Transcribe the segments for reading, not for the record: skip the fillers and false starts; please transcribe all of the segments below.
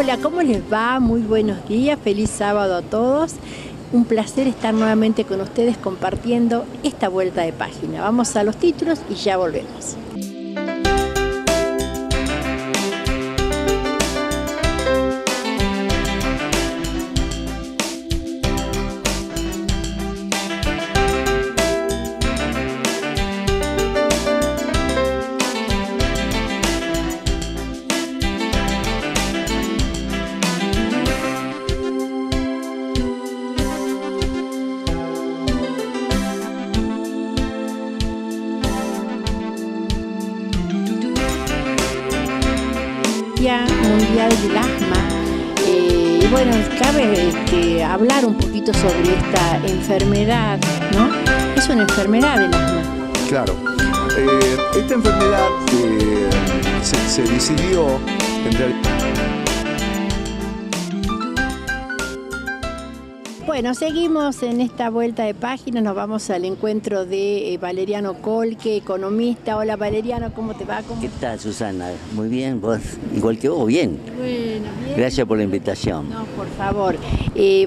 Hola, ¿cómo les va? Muy buenos días, feliz sábado a todos. Un placer estar nuevamente con ustedes compartiendo esta vuelta de página. Vamos a los títulos y ya volvemos. Mundial del Asma. Y bueno, cabe hablar un poquito sobre esta enfermedad, ¿no? Es una enfermedad del asma. Claro. Esta enfermedad se decidió en realidad. Bueno, seguimos en esta vuelta de página, nos vamos al encuentro de Valeriano Colque, economista. Hola Valeriano, ¿cómo te va? ¿Qué tal, Susana? Muy bien, vos, igual que vos, bien. Bueno, bien. Gracias por la invitación. No, por favor.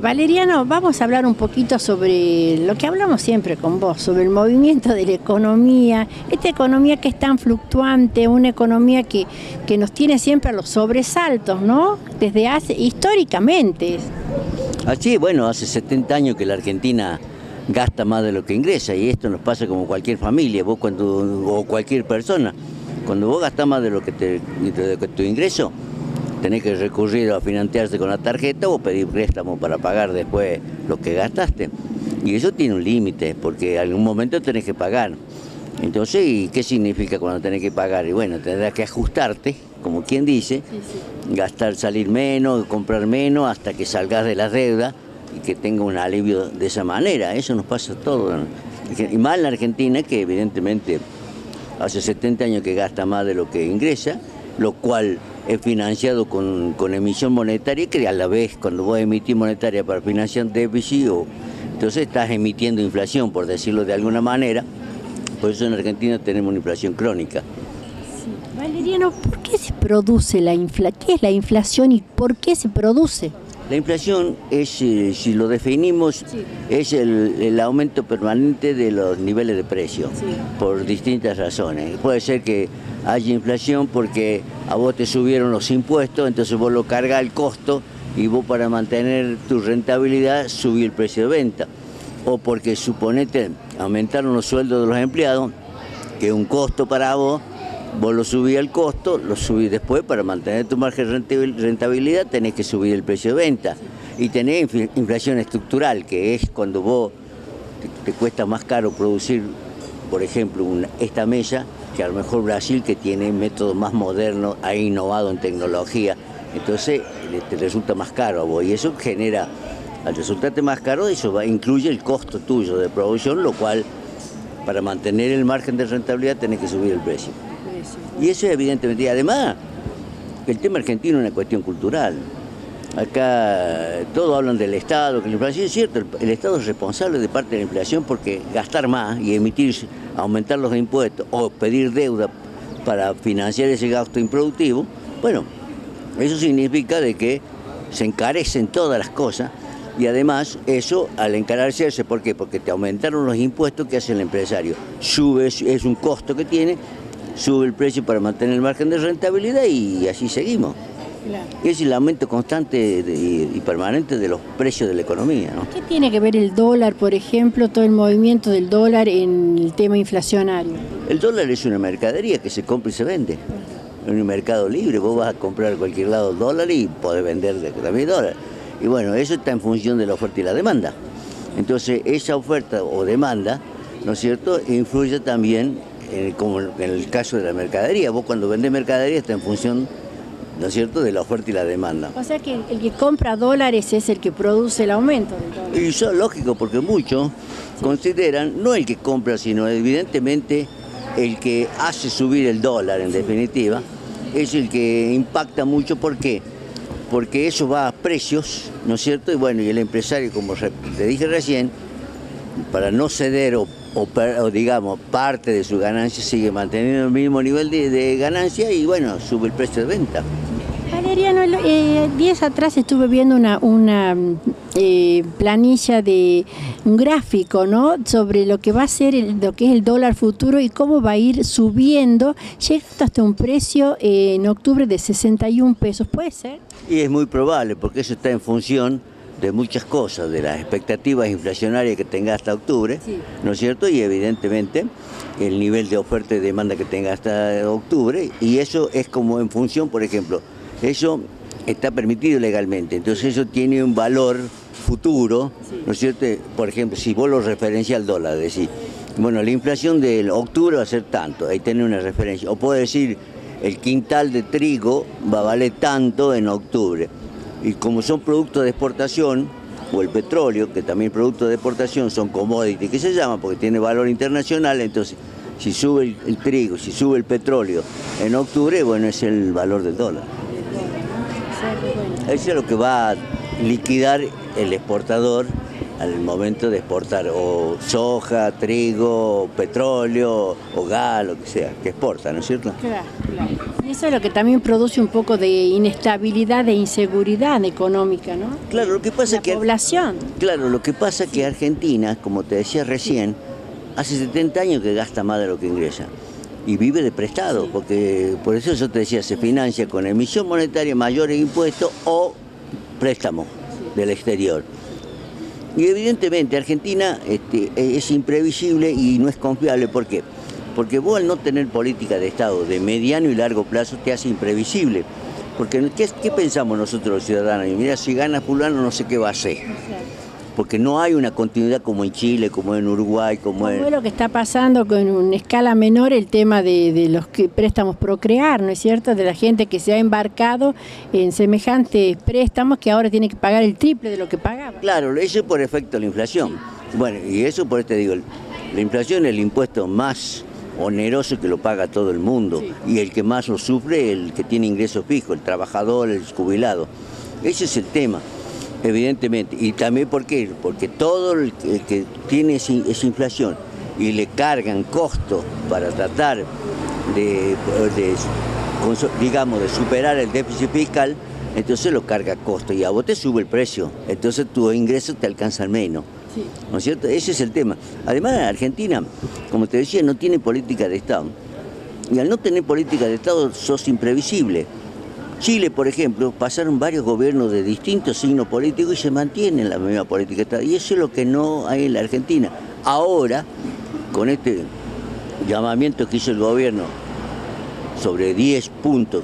Valeriano, vamos a hablar un poquito sobre lo que hablamos siempre con vos, sobre el movimiento de la economía, esta economía que es tan fluctuante, una economía que nos tiene siempre a los sobresaltos, ¿no? Desde históricamente. Así, bueno, hace 70 años que la Argentina gasta más de lo que ingresa, y esto nos pasa como cualquier familia, o cualquier persona. Cuando vos gastás más de lo que tu ingreso, tenés que recurrir a financiarse con la tarjeta o pedir préstamo para pagar después lo que gastaste. Y eso tiene un límite, porque en algún momento tenés que pagar. Entonces, ¿y qué significa cuando tenés que pagar? Y bueno, tendrás que ajustarte, como quien dice, gastar, salir menos, comprar menos, hasta que salgas de la deuda y que tenga un alivio de esa manera. Eso nos pasa a todos. Y más en la Argentina, que evidentemente hace 70 años que gasta más de lo que ingresa, lo cual es financiado con emisión monetaria, que a la vez, cuando vos emitís monetaria para financiar déficit, entonces estás emitiendo inflación, por decirlo de alguna manera. Por eso en Argentina tenemos una inflación crónica. Sí. Valeriano, ¿por qué se produce la inflación? ¿Qué es la inflación y por qué se produce? La inflación es, si lo definimos, es el aumento permanente de los niveles de precio, por distintas razones. Puede ser que haya inflación porque a vos te subieron los impuestos, entonces vos lo cargas al costo y vos, para mantener tu rentabilidad, subís el precio de venta. O porque, suponete, aumentaron los sueldos de los empleados, que es un costo para vos lo subís al costo, lo subís después, para mantener tu margen de rentabilidad tenés que subir el precio de venta. Y tenés inflación estructural, que es cuando vos te cuesta más caro producir, por ejemplo, esta mesa, que a lo mejor Brasil, que tiene métodos más modernos, ha innovado en tecnología, entonces te resulta más caro a vos, y eso genera, al resultarte más caro, eso incluye el costo tuyo de producción, lo cual, para mantener el margen de rentabilidad, tenés que subir el precio. Y eso evidentemente, y además, el tema argentino es una cuestión cultural. Acá todos hablan del Estado, que la inflación es cierto, el Estado es responsable de parte de la inflación, porque gastar más y aumentar los impuestos o pedir deuda para financiar ese gasto improductivo, bueno, eso significa de que se encarecen todas las cosas. Y además, eso, al encarecerse, ¿por qué? Porque te aumentaron los impuestos que hace el empresario. Sube, es un costo que tiene, sube el precio para mantener el margen de rentabilidad, y así seguimos. Claro. Es el aumento constante y permanente de los precios de la economía, ¿no? ¿Qué tiene que ver el dólar, por ejemplo, todo el movimiento del dólar en el tema inflacionario? El dólar es una mercadería que se compra y se vende. En un mercado libre, vos vas a comprar a cualquier lado dólar y podés vender también dólar. Y bueno, eso está en función de la oferta y la demanda. Entonces, esa oferta o demanda, ¿no es cierto?, influye también, como en el caso de la mercadería. Vos, cuando vendés mercadería, está en función, ¿no es cierto?, de la oferta y la demanda. O sea que el que compra dólares es el que produce el aumento del dólar. Y eso es lógico, porque muchos consideran, no el que compra, sino evidentemente el que hace subir el dólar, en definitiva, es el que impacta mucho. ¿Por qué? Porque eso va a precios, ¿no es cierto? Y bueno, y el empresario, como te dije recién, para no ceder o digamos, parte de su ganancia, sigue manteniendo el mismo nivel de ganancia, y bueno, sube el precio de venta. Valeriano, días atrás estuve viendo una planilla de un gráfico, ¿no? Sobre lo que va a ser lo que es el dólar futuro y cómo va a ir subiendo, llegando hasta un precio en octubre de 61 pesos, ¿puede ser? Y es muy probable, porque eso está en función de muchas cosas, de las expectativas inflacionarias que tenga hasta octubre, sí, ¿no es cierto? Y evidentemente el nivel de oferta y demanda que tenga hasta octubre, y eso es como en función, por ejemplo, eso está permitido legalmente, entonces eso tiene un valor futuro, sí, ¿no es cierto? Por ejemplo, si vos lo referencias al dólar, decís, bueno, la inflación del octubre va a ser tanto, ahí tenés una referencia, o puedo decir, el quintal de trigo va a valer tanto en octubre. Y como son productos de exportación, o el petróleo, que también productos de exportación, son commodities, que se llama porque tiene valor internacional, entonces si sube el trigo, si sube el petróleo en octubre, bueno, es el valor del dólar. Eso es lo que va a liquidar el exportador al momento de exportar o soja, trigo, petróleo o gas, lo que sea, que exporta, ¿no es cierto? Claro, claro. Y eso es lo que también produce un poco de inestabilidad, de inseguridad económica, ¿no? Claro, lo que pasa es que... población. Claro, lo que pasa es que Argentina, como te decía recién, hace 70 años que gasta más de lo que ingresa. Y vive de prestado, sí, porque por eso yo te decía, se financia con emisión monetaria, mayores impuestos o préstamos, sí, del exterior. Y evidentemente Argentina es imprevisible y no es confiable. ¿Por qué? Porque vos al no tener política de Estado de mediano y largo plazo te hace imprevisible. Porque ¿qué pensamos nosotros los ciudadanos? Y mira, si gana fulano no sé qué va a hacer. Porque no hay una continuidad como en Chile, como en Uruguay, como en... lo que está pasando con una escala menor, el tema de los préstamos Procrear, ¿no es cierto? De la gente que se ha embarcado en semejantes préstamos que ahora tiene que pagar el triple de lo que pagaba. Claro, eso por efecto de la inflación. Bueno, y eso por eso te digo, la inflación es el impuesto más oneroso que lo paga todo el mundo. Sí. Y el que más lo sufre, el que tiene ingresos fijos, el trabajador, el jubilado. Ese es el tema. Evidentemente, y también ¿por qué? Porque todo el que tiene esa inflación y le cargan costos para tratar de superar el déficit fiscal, entonces lo carga costos y a vos te sube el precio, entonces tus ingresos te alcanzan menos, sí, ¿no es cierto? Ese es el tema. Además, Argentina, como te decía, no tiene política de Estado, y al no tener política de Estado sos imprevisible. Chile, por ejemplo, pasaron varios gobiernos de distintos signos políticos y se mantiene la misma política de Estado. Y eso es lo que no hay en la Argentina. Ahora, con este llamamiento que hizo el gobierno sobre 10 puntos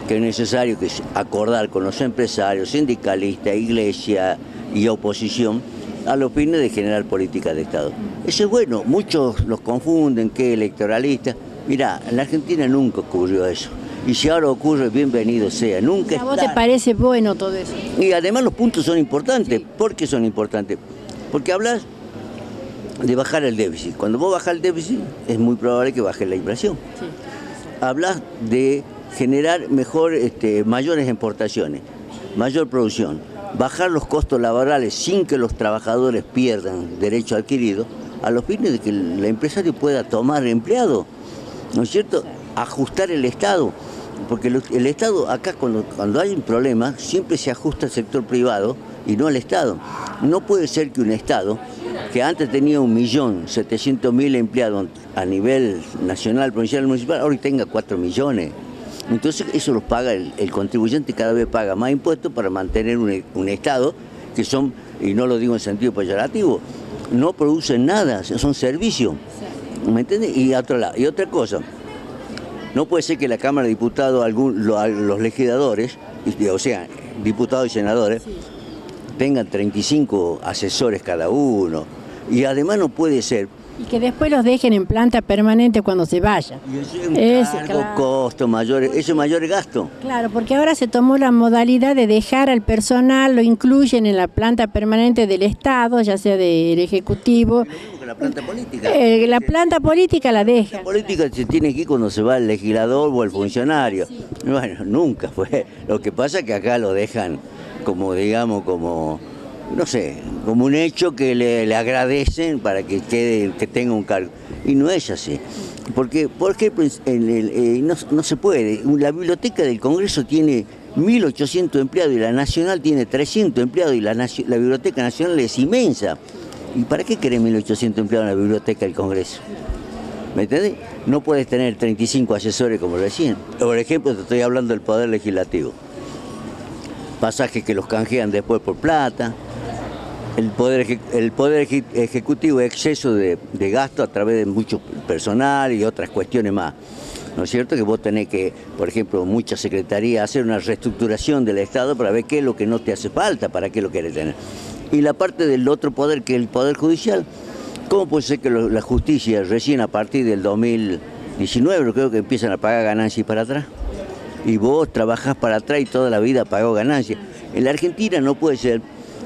que es necesario que acordar con los empresarios, sindicalistas, iglesia y oposición, a los fines de generar política de Estado. Eso es bueno, muchos los confunden, que electoralistas. Mirá, en la Argentina nunca ocurrió eso. Y si ahora ocurre, bienvenido sea. Nunca. ¿A vos te parece bueno todo eso? Y además los puntos son importantes. Sí. ¿Por qué son importantes? Porque hablas de bajar el déficit. Cuando vos bajás el déficit, es muy probable que baje la inflación. Sí. Hablas de generar mayores exportaciones, mayor producción, bajar los costos laborales sin que los trabajadores pierdan derecho adquirido, a los fines de que el empresario pueda tomar empleado, ¿no es cierto? Ajustar el Estado. Porque el Estado, acá cuando hay un problema, siempre se ajusta al sector privado y no al Estado. No puede ser que un Estado, que antes tenía 1.700.000 empleados a nivel nacional, provincial y municipal, ahora tenga 4 millones. Entonces eso lo paga el contribuyente, cada vez paga más impuestos para mantener un Estado que son, y no lo digo en sentido peyorativo, no producen nada, son servicios. ¿Me entiendes? Y otra cosa. No puede ser que la Cámara de Diputados, los legisladores, o sea, diputados y senadores, sí, tengan 35 asesores cada uno. Y además no puede ser... Y que después los dejen en planta permanente cuando se vayan. Y eso es un cargo, costo mayor, eso es mayor gasto. Claro, porque ahora se tomó la modalidad de dejar al personal, lo incluyen en la planta permanente del Estado, ya sea del Ejecutivo. La planta política. La planta política la deja. La política se tiene que ir cuando se va el legislador o el funcionario. Sí. Bueno, nunca fue. Lo que pasa es que acá lo dejan como, digamos, como... no sé, como un hecho que le agradecen para que tenga un cargo. Y no es así. Porque, por ejemplo, no se puede. La biblioteca del Congreso tiene 1.800 empleados y la Nacional tiene 300 empleados y la Biblioteca Nacional es inmensa. ¿Y para qué querés 1.800 empleados en la Biblioteca del Congreso? ¿Me entendés? No puedes tener 35 asesores como recién. Por ejemplo, te estoy hablando del Poder Legislativo. Pasajes que los canjean después por plata. El poder Ejecutivo, exceso de gasto a través de mucho personal y otras cuestiones más. ¿No es cierto? Que vos tenés que, por ejemplo, muchas secretarías, hacer una reestructuración del Estado para ver qué es lo que no te hace falta, para qué lo querés tener. Y la parte del otro poder, que es el Poder Judicial, ¿cómo puede ser que la justicia recién a partir del 2019, creo que empiezan a pagar ganancias para atrás? Y vos trabajás para atrás y toda la vida pagó ganancias. En la Argentina no puede ser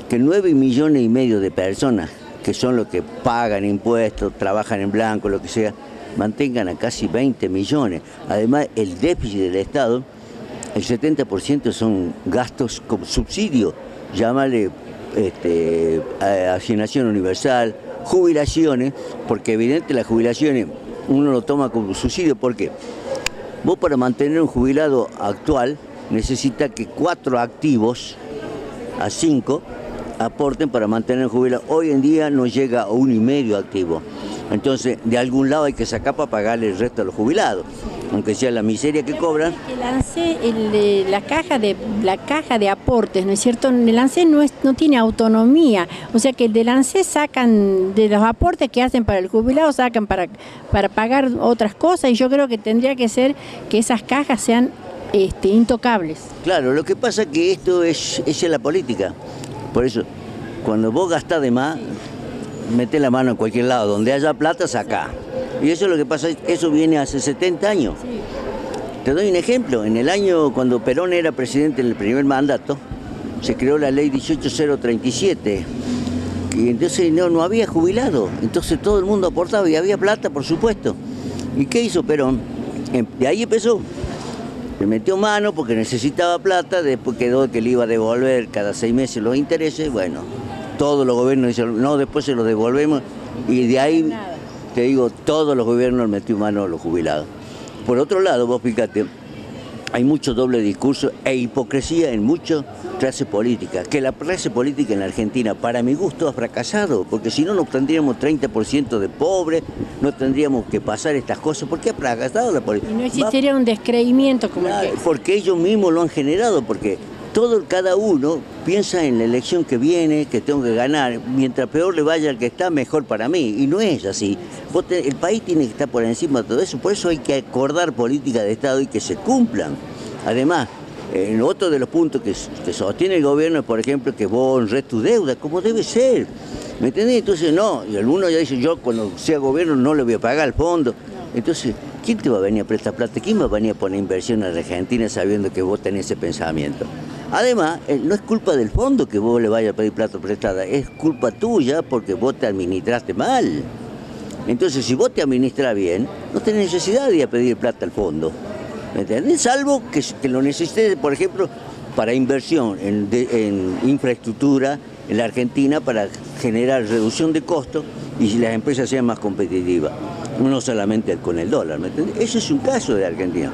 que 9,5 millones de personas, que son los que pagan impuestos, trabajan en blanco, lo que sea, mantengan a casi 20 millones. Además, el déficit del Estado, el 70% son gastos como subsidio, llámale asignación universal, jubilaciones, porque evidentemente las jubilaciones uno lo toma como subsidio, porque vos para mantener un jubilado actual necesita que 4 activos a 5 aporten para mantener el jubilado. Hoy en día no llega a 1,5 activo. Entonces, de algún lado hay que sacar para pagarle el resto a los jubilados, aunque sea la miseria que cobran. El ANSES, la caja de aportes, ¿no es cierto? El ANSES no tiene autonomía, o sea que del ANSES sacan, de los aportes que hacen para el jubilado, sacan para pagar otras cosas, y yo creo que tendría que ser que esas cajas sean intocables. Claro, lo que pasa es que esto es la política. Por eso, cuando vos gastás de más, metés la mano en cualquier lado, donde haya plata, sacá. Y eso es lo que pasa, eso viene hace 70 años. Sí. Te doy un ejemplo, en el año cuando Perón era presidente en el primer mandato, se creó la ley 18037, y entonces no había jubilado, entonces todo el mundo aportaba y había plata, por supuesto. ¿Y qué hizo Perón? De ahí empezó. Le metió mano porque necesitaba plata, después quedó que le iba a devolver cada 6 meses los intereses, bueno, todos los gobiernos dicen, no, después se los devolvemos, y de ahí, te digo, todos los gobiernos metió mano a los jubilados. Por otro lado, vos fíjate, hay mucho doble discurso e hipocresía en muchas clases políticas, que la clase política en la Argentina, para mi gusto, ha fracasado, porque si no, no tendríamos 30% de pobres, no tendríamos que pasar estas cosas, porque ha fracasado la política. Y no existiría un descreimiento como el que es. Porque ellos mismos lo han generado, porque cada uno piensa en la elección que viene, que tengo que ganar, mientras peor le vaya al que está, mejor para mí, y no es así. El país tiene que estar por encima de todo eso, por eso hay que acordar políticas de Estado y que se cumplan. Además, otro de los puntos que sostiene el gobierno es, por ejemplo, que vos honres tu deuda, como debe ser. ¿Me entendés? Entonces, no, y alguno ya dice, yo cuando sea gobierno no le voy a pagar al fondo. Entonces, ¿quién te va a venir a prestar plata? ¿Quién va a venir a poner inversión en la Argentina sabiendo que vos tenés ese pensamiento? Además, no es culpa del fondo que vos le vayas a pedir plata prestada, es culpa tuya porque vos te administraste mal. Entonces, si vos te administras bien, no tenés necesidad de ir a pedir plata al fondo. ¿Me entendés? Salvo que lo necesites, por ejemplo, para inversión en infraestructura en la Argentina para generar reducción de costos y las empresas sean más competitivas. No solamente con el dólar, ¿me entendés? Ese es un caso de Argentina.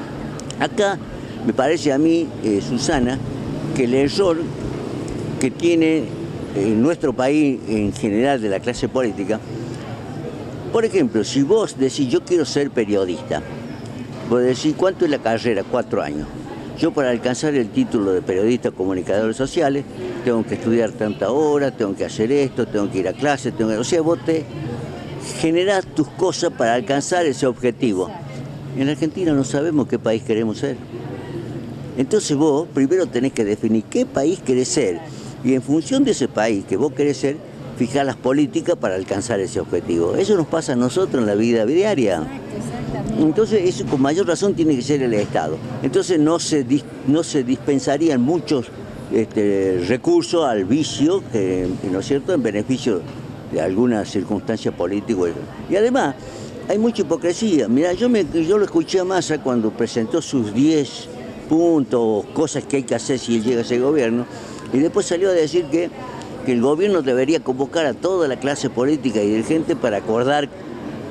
Acá, me parece a mí, Susana, que el error que tiene nuestro país en general de la clase política, por ejemplo, si vos decís yo quiero ser periodista, vos decís ¿cuánto es la carrera? 4 años. Yo para alcanzar el título de periodista comunicadores sociales tengo que estudiar tantas horas, tengo que hacer esto, tengo que ir a clase, o sea, vos te generás tus cosas para alcanzar ese objetivo. En Argentina no sabemos qué país queremos ser. Entonces vos primero tenés que definir qué país querés ser y en función de ese país que vos querés ser, fijar las políticas para alcanzar ese objetivo. Eso nos pasa a nosotros en la vida diaria. Entonces eso con mayor razón tiene que ser el Estado. Entonces no se dispensarían muchos recursos al vicio, ¿no es cierto?, en beneficio de alguna circunstancia política. Y además hay mucha hipocresía. Mira, yo lo escuché a Massa cuando presentó sus 10 puntos, cosas que hay que hacer si él llega a ese gobierno, y después salió a decir que el gobierno debería convocar a toda la clase política y dirigente para acordar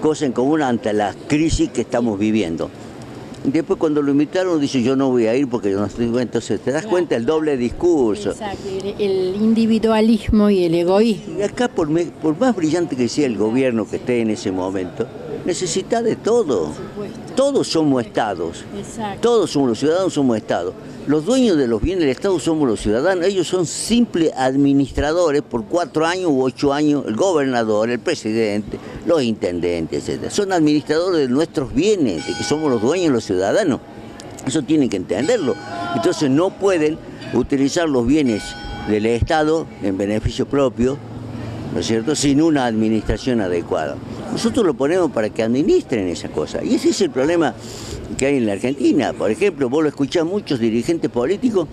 cosas en común ante la crisis que estamos viviendo. Después cuando lo invitaron dice yo no voy a ir porque yo no estoy... Entonces te das cuenta el doble discurso. Exacto, el individualismo y el egoísmo. Y acá por más brillante que sea el gobierno que esté en ese momento, necesita de todo. Todos somos estados. Exacto. Todos somos los ciudadanos, somos estados. Los dueños de los bienes del Estado somos los ciudadanos, ellos son simples administradores por 4 años u 8 años, el gobernador, el presidente, los intendentes, etc. Son administradores de nuestros bienes, de que somos los dueños los ciudadanos. Eso tienen que entenderlo. Entonces no pueden utilizar los bienes del Estado en beneficio propio, ¿no es cierto?, sin una administración adecuada. Nosotros lo ponemos para que administren esa cosa. Y ese es el problema que hay en la Argentina. Por ejemplo, vos lo escuchás muchos dirigentes políticos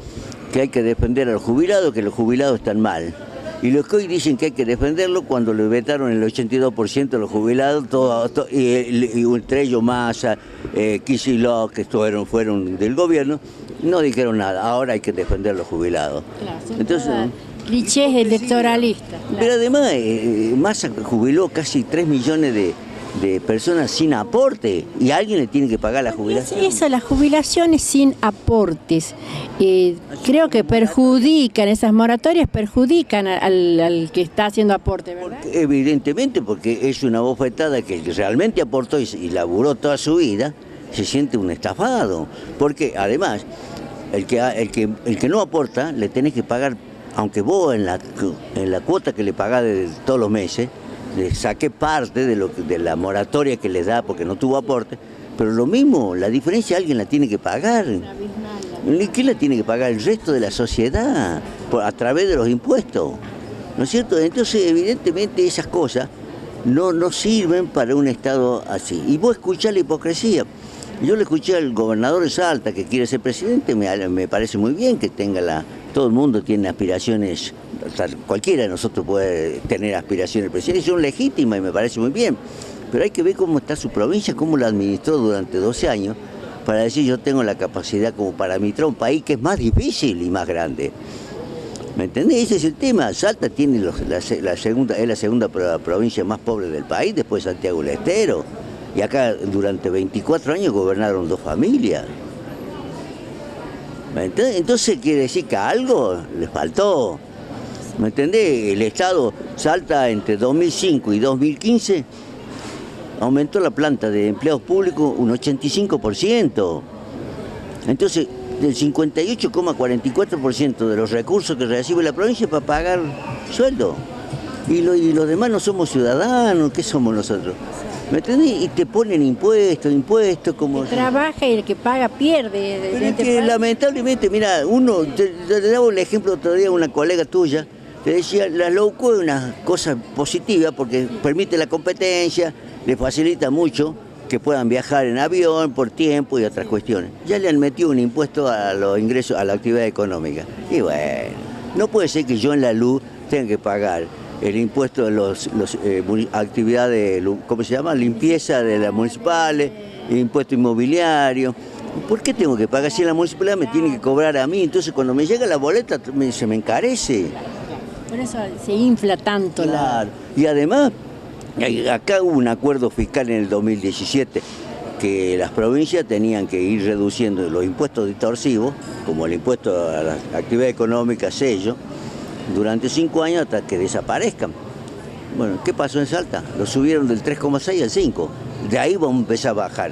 que hay que defender a los jubilados, que los jubilados están mal. Y los que hoy dicen que hay que defenderlo cuando le vetaron el 82% de los jubilados, y entre ellos Massa, Kicillof, que fueron del gobierno, no dijeron nada. Ahora hay que defender a los jubilados. Claro, entonces, clichés electoralistas. Claro. Pero además, Massa jubiló casi 3 millones de personas sin aporte y alguien le tiene que pagar la jubilación. Eso, las jubilaciones sin aportes, creo que perjudican, esas moratorias perjudican al que está haciendo aporte, ¿verdad? Evidentemente, porque es una bofetada que el que realmente aportó y laburó toda su vida, se siente un estafado. Porque además, el que no aporta, le tenés que pagar, aunque vos en la cuota que le pagás de todos los meses, le saqué parte de la moratoria que les da porque no tuvo aporte, pero lo mismo, la diferencia alguien la tiene que pagar. ¿Y quién la tiene que pagar? El resto de la sociedad, a través de los impuestos, ¿no es cierto? Entonces, evidentemente, esas cosas no sirven para un Estado así. Y vos escuchás la hipocresía. Yo le escuché al gobernador de Salta, que quiere ser presidente, me parece muy bien que tenga todo el mundo tiene aspiraciones, o sea, cualquiera de nosotros puede tener aspiraciones presidenciales, son legítimas y me parece muy bien, pero hay que ver cómo está su provincia, cómo la administró durante 12 años, para decir yo tengo la capacidad como para administrar un país que es más difícil y más grande. ¿Me entendés? Ese es el tema. Salta tiene es la segunda provincia más pobre del país, después de Santiago del Estero, y acá durante 24 años gobernaron 2 familias. ¿Me entendés? Entonces quiere decir que algo les faltó. ¿Me entendés? El Estado Salta entre 2005 y 2015 aumentó la planta de empleados públicos un 85%. Entonces, del 58,44% de los recursos que recibe la provincia es para pagar sueldo. Y los demás no somos ciudadanos, ¿qué somos nosotros? ¿Me entendés? Y te ponen impuestos como... El que trabaja y el que paga pierde. Pero es que lamentablemente, mira, te daba un ejemplo otro día, una colega tuya, te decía, la low-cost es una cosa positiva porque permite la competencia, le facilita mucho que puedan viajar en avión por tiempo y otras cuestiones. Ya le han metido un impuesto a los ingresos, a la actividad económica. Y bueno, no puede ser que yo en la luz tenga que pagar el impuesto de las actividades, ¿cómo se llama? Limpieza de las municipales, el impuesto inmobiliario. ¿Por qué tengo que pagar si la municipalidad me tiene que cobrar a mí? Entonces cuando me llega la boleta se me encarece. Por eso se infla tanto claro. Y además, acá hubo un acuerdo fiscal en el 2017 que las provincias tenían que ir reduciendo los impuestos distorsivos, como el impuesto a la actividad económica, sello, durante 5 años hasta que desaparezcan. Bueno, ¿qué pasó en Salta? Lo subieron del 3,6 al 5. De ahí vamos a empezar a bajar.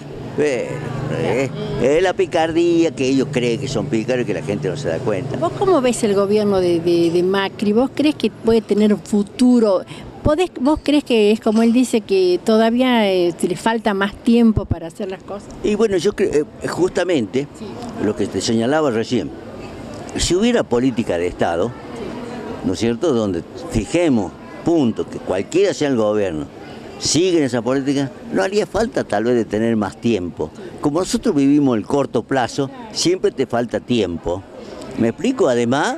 Es la picardía que ellos creen que son pícaros y que la gente no se da cuenta. ¿Vos cómo ves el gobierno de Macri? ¿Vos crees que puede tener un futuro? ¿Vos crees que es como él dice, que todavía le falta más tiempo para hacer las cosas? Y bueno, yo creo, justamente, lo que te señalaba recién, si hubiera política de Estado, ¿no es cierto?, donde fijemos puntos, que cualquiera sea el gobierno, siguen esa política, no haría falta tal vez de tener más tiempo. Como nosotros vivimos el corto plazo, siempre te falta tiempo. ¿Me explico? Además,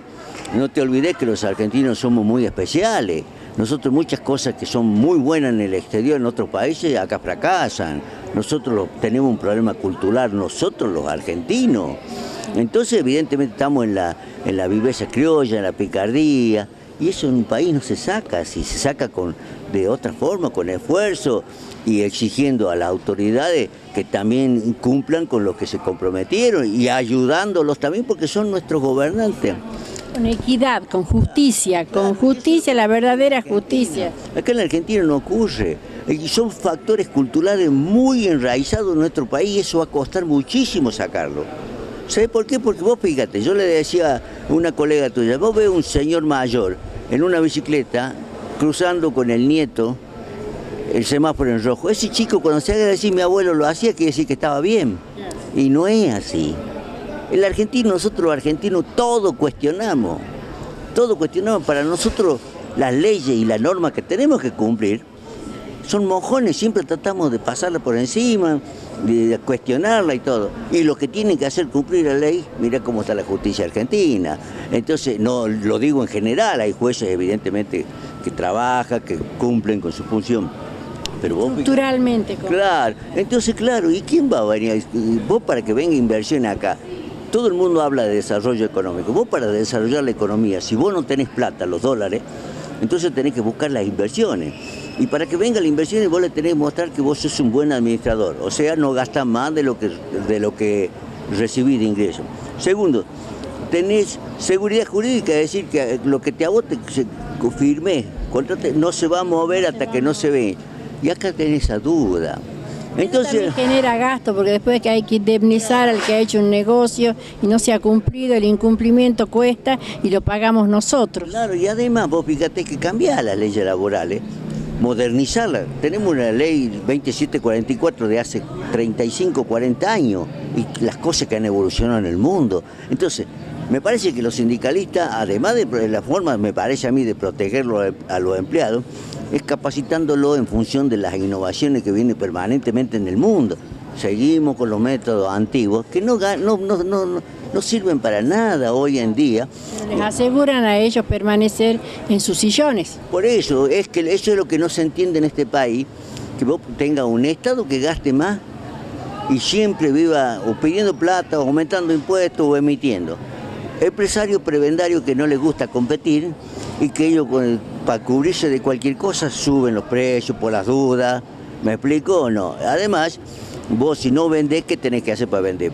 no te olvides que los argentinos somos muy especiales. Nosotros muchas cosas que son muy buenas en el exterior, en otros países, acá fracasan. Nosotros tenemos un problema cultural, nosotros los argentinos. Entonces, evidentemente, estamos en la viveza criolla, en la picardía, Y eso en un país no se saca así, se saca de otra forma, con esfuerzo y exigiendo a las autoridades que también cumplan con lo que se comprometieron y ayudándolos también porque son nuestros gobernantes. Con equidad, con justicia, la verdadera justicia. Acá en la Argentina no ocurre. Y son factores culturales muy enraizados en nuestro país y eso va a costar muchísimo sacarlo. ¿Sabes por qué? Porque vos fíjate, yo le decía a una colega tuya, vos ves un señor mayor en una bicicleta cruzando con el nieto el semáforo en rojo. Ese chico cuando se haga decir mi abuelo lo hacía, quiere decir que estaba bien. Y no es así. El argentino, nosotros los argentinos, todo cuestionamos. Todo cuestionamos. Para nosotros las leyes y las normas que tenemos que cumplir son mojones, siempre tratamos de pasarla por encima, de cuestionarla y todo. Y lo que tienen que hacer cumplir la ley, mira cómo está la justicia argentina. Entonces, no lo digo en general, hay jueces evidentemente que trabajan, que cumplen con su función. Pero vos, culturalmente. Claro, entonces claro, ¿y quién va a venir? Vos para que venga inversión acá, todo el mundo habla de desarrollo económico. Vos para desarrollar la economía, si vos no tenés plata, los dólares, entonces tenés que buscar las inversiones. Y para que venga la inversión vos le tenés que mostrar que vos sos un buen administrador. O sea, no gastás más de lo que recibís de ingresos. Segundo, tenés seguridad jurídica, es decir, que lo que a vos te firmé, no se va a mover hasta que no se ve. Y acá tenés esa duda. Entonces también genera gasto, porque después que hay que indemnizar al que ha hecho un negocio y no se ha cumplido, el incumplimiento cuesta y lo pagamos nosotros. Claro, y además vos fíjate que cambiar las leyes laborales, modernizarla. Tenemos una ley 2744 de hace 35, 40 años y las cosas que han evolucionado en el mundo. Entonces, me parece que los sindicalistas, además de la forma, me parece a mí, de protegerlo a los empleados, es capacitándolo en función de las innovaciones que vienen permanentemente en el mundo. Seguimos con los métodos antiguos que no sirven para nada hoy en día. Pero les aseguran a ellos permanecer en sus sillones. Por eso, eso es lo que no se entiende en este país, que vos tengas un Estado que gaste más y siempre viva o pidiendo plata, o aumentando impuestos o emitiendo. Empresarios prebendarios que no les gusta competir y que ellos para cubrirse de cualquier cosa suben los precios por las dudas. ¿Me explico o no? Además, vos si no vendés, ¿qué tenés que hacer para vender?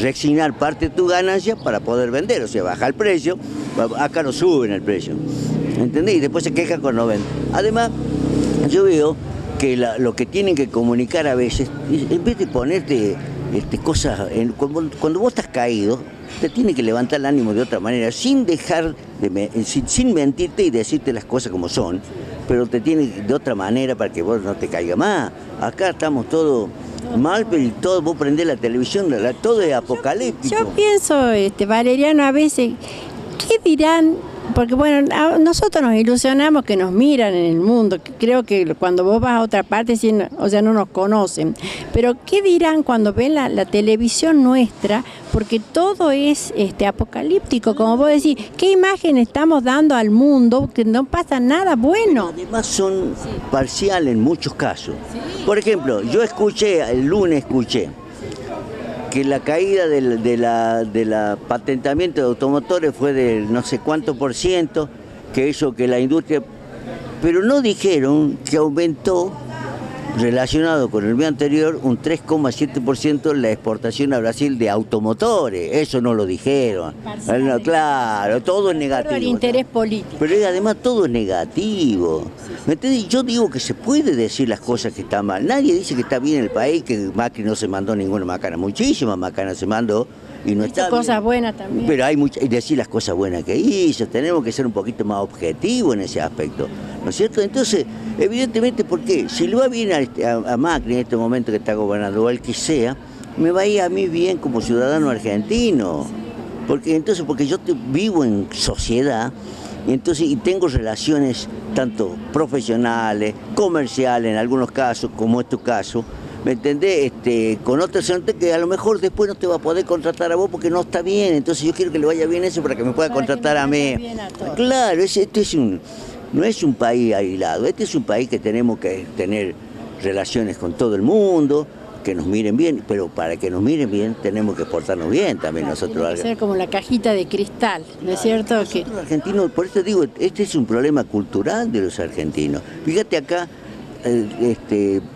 Resignar parte de tu ganancia para poder vender, o sea, baja el precio, acá no suben el precio. ¿Entendés? Y después se quejan cuando no venden. Además, yo veo que lo que tienen que comunicar a veces, en vez de ponerte cosas, cuando vos estás caído, te tiene que levantar el ánimo de otra manera, sin sin mentirte y decirte las cosas como son, pero te tiene de otra manera para que vos no te caiga más. Acá estamos todos mal, pero todo, vos prendés la televisión, todo es apocalíptico. Yo pienso, Valeriano, a veces, ¿qué dirán? Porque bueno, nosotros nos ilusionamos que nos miran en el mundo, creo que cuando vos vas a otra parte, o sea, no nos conocen, pero ¿qué dirán cuando ven la televisión nuestra? Porque todo es apocalíptico, como vos decís, ¿qué imagen estamos dando al mundo? Que no pasa nada bueno. Además son parciales en muchos casos. Por ejemplo, yo el lunes escuché que la caída del patentamiento de automotores fue del no sé cuánto %, que hizo que la industria... Pero no dijeron que aumentó, relacionado con el mes anterior, un 3,7% la exportación a Brasil de automotores. Eso no lo dijeron. No, claro, todo es negativo. Pero el interés político. Pero además todo es negativo. ¿Me entiendes? Yo digo que se puede decir las cosas que están mal. Nadie dice que está bien el país, que Macri no se mandó ninguna macana. Muchísimas macanas se mandó y no está bien. Cosas buenas también. Pero hay y decir las cosas buenas que hizo. Tenemos que ser un poquito más objetivos en ese aspecto, ¿no es cierto? Entonces, evidentemente, ¿por qué? Si le va bien a Macri en este momento que está gobernando, o al que sea, me va a ir a mí bien como ciudadano argentino. Porque yo vivo en sociedad y tengo relaciones tanto profesionales, comerciales en algunos casos, como es tu caso, ¿me entendés? Con otra gente que a lo mejor después no te va a poder contratar a vos porque no está bien. Entonces yo quiero que le vaya bien eso para que me pueda contratar a mí. Claro, no es un país aislado, este es un país que tenemos que tener relaciones con todo el mundo, que nos miren bien, pero para que nos miren bien tenemos que portarnos bien también nosotros. Tiene que ser como la cajita de cristal, ¿no es cierto? Nosotros los argentinos, por eso digo, este es un problema cultural de los argentinos. Fíjate acá,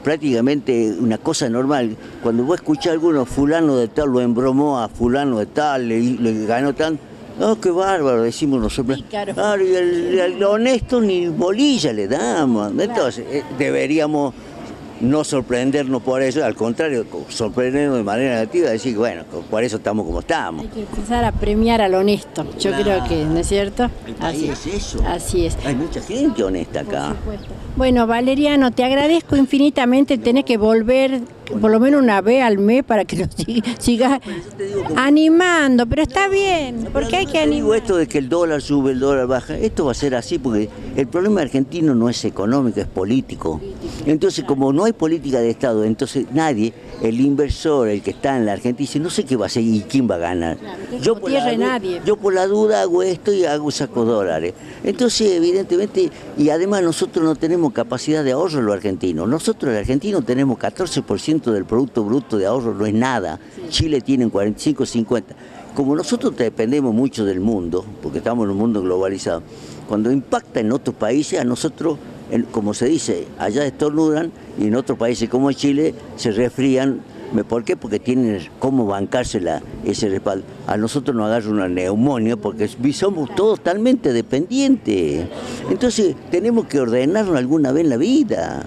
prácticamente una cosa normal, cuando vos escuchás a alguno, fulano de tal lo embromó a fulano de tal, le ganó tan... ¡Oh, qué bárbaro! Decimos nosotros. Sí, claro. Claro, y el honesto ni bolilla le damos. Entonces, deberíamos no sorprendernos por eso, al contrario, sorprendernos de manera negativa, decir que bueno, por eso estamos como estamos. Hay que empezar a premiar al honesto, yo creo que, ¿no es cierto? El país es eso. Así es. Hay mucha gente honesta acá. Bueno, Valeriano, te agradezco infinitamente, tenés que volver por lo menos una vez al mes para que nos sigas animando, pero está bien, porque hay que animar. Digo esto de que el dólar sube, el dólar baja, esto va a ser así porque el problema argentino no es económico, es político. Entonces, como no hay política de Estado, entonces nadie, el inversor, el que está en la Argentina, dice, no sé qué va a hacer y quién va a ganar. Claro, yo por la duda hago esto y saco dólares. Entonces, evidentemente, y además nosotros no tenemos capacidad de ahorro los argentinos. Nosotros los argentinos tenemos 14% del Producto Bruto de ahorro, no es nada. Sí. Chile tiene 45, 50. Como nosotros dependemos mucho del mundo, porque estamos en un mundo globalizado, cuando impacta en otros países, a nosotros, como se dice, allá estornudan y en otros países como Chile se resfrían. ¿Por qué? Porque tienen cómo bancarse ese respaldo. A nosotros nos agarra una neumonía porque somos totalmente dependientes. Entonces tenemos que ordenarnos alguna vez en la vida.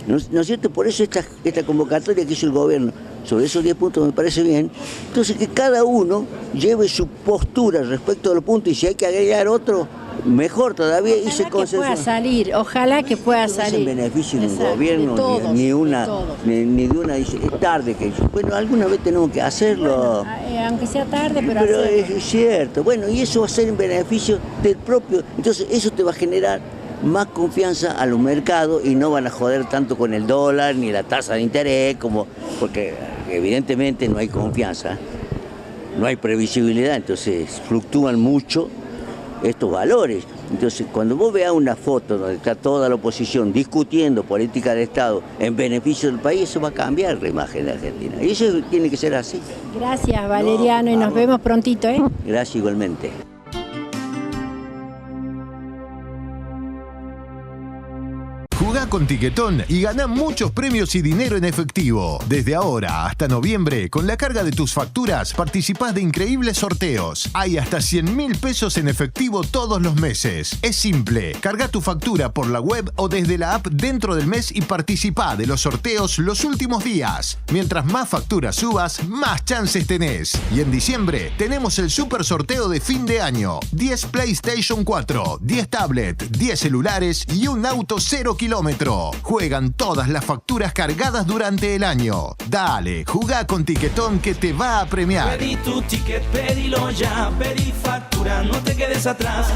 ¿No es cierto? Por eso esta convocatoria que hizo el gobierno sobre esos 10 puntos me parece bien. Entonces que cada uno lleve su postura respecto a los puntos y si hay que agregar otro, mejor todavía. Ojalá y se pueda salir, ojalá que pueda salir. No es en beneficio de un gobierno, ni de una, dice, es tarde que bueno, alguna vez tenemos que hacerlo. Bueno, aunque sea tarde, pero es cierto. Bueno, y eso va a ser en beneficio del propio. Entonces eso te va a generar más confianza a los mercados y no van a joder tanto con el dólar ni la tasa de interés, porque evidentemente no hay confianza, no hay previsibilidad, entonces fluctúan mucho estos valores. Entonces, cuando vos veas una foto donde está toda la oposición discutiendo política de Estado en beneficio del país, eso va a cambiar la imagen de Argentina. Y eso tiene que ser así. Gracias, Valeriano, y nos vemos prontito, ¿eh? Gracias igualmente. Jugá con Tiquetón y gana muchos premios y dinero en efectivo. Desde ahora hasta noviembre, con la carga de tus facturas, participás de increíbles sorteos. Hay hasta 100.000 pesos en efectivo todos los meses. Es simple, carga tu factura por la web o desde la app dentro del mes y participá de los sorteos los últimos días. Mientras más facturas subas, más chances tenés. Y en diciembre tenemos el super sorteo de fin de año. 10 PlayStation 4, 10 tablets, 10 celulares y un auto 0 kilómetros. Juegan todas las facturas cargadas durante el año. Dale, jugá con Tiquetón que te va a premiar. Pedí tu ticket, pedilo ya, pedí factura, no te quedes atrás.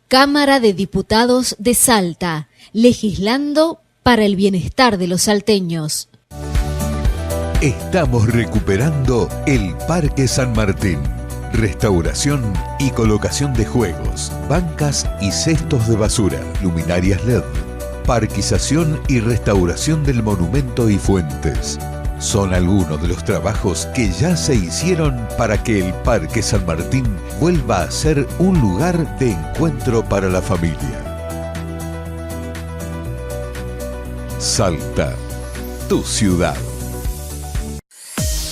Cámara de Diputados de Salta, legislando para el bienestar de los salteños. Estamos recuperando el Parque San Martín. Restauración y colocación de juegos, bancas y cestos de basura, luminarias LED, parquización y restauración del monumento y fuentes. Son algunos de los trabajos que ya se hicieron para que el Parque San Martín vuelva a ser un lugar de encuentro para la familia. Salta, tu ciudad.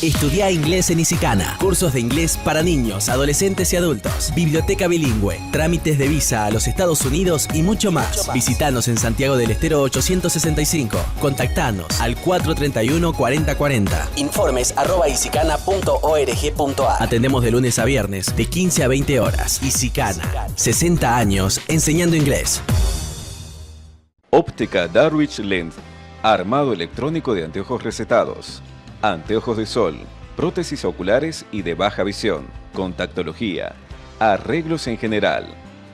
Estudia inglés en Isicana. Cursos de inglés para niños, adolescentes y adultos. Biblioteca bilingüe. Trámites de visa a los Estados Unidos y mucho más. Visítanos en Santiago del Estero 865. Contactanos al 431-4040. Informes @isicana.org.ar. Atendemos de lunes a viernes de 15 a 20 horas. Isicana. 60 años enseñando inglés. Óptica Darwich Lens. Armado electrónico de anteojos recetados. Anteojos de sol, prótesis oculares y de baja visión, contactología, arreglos en general.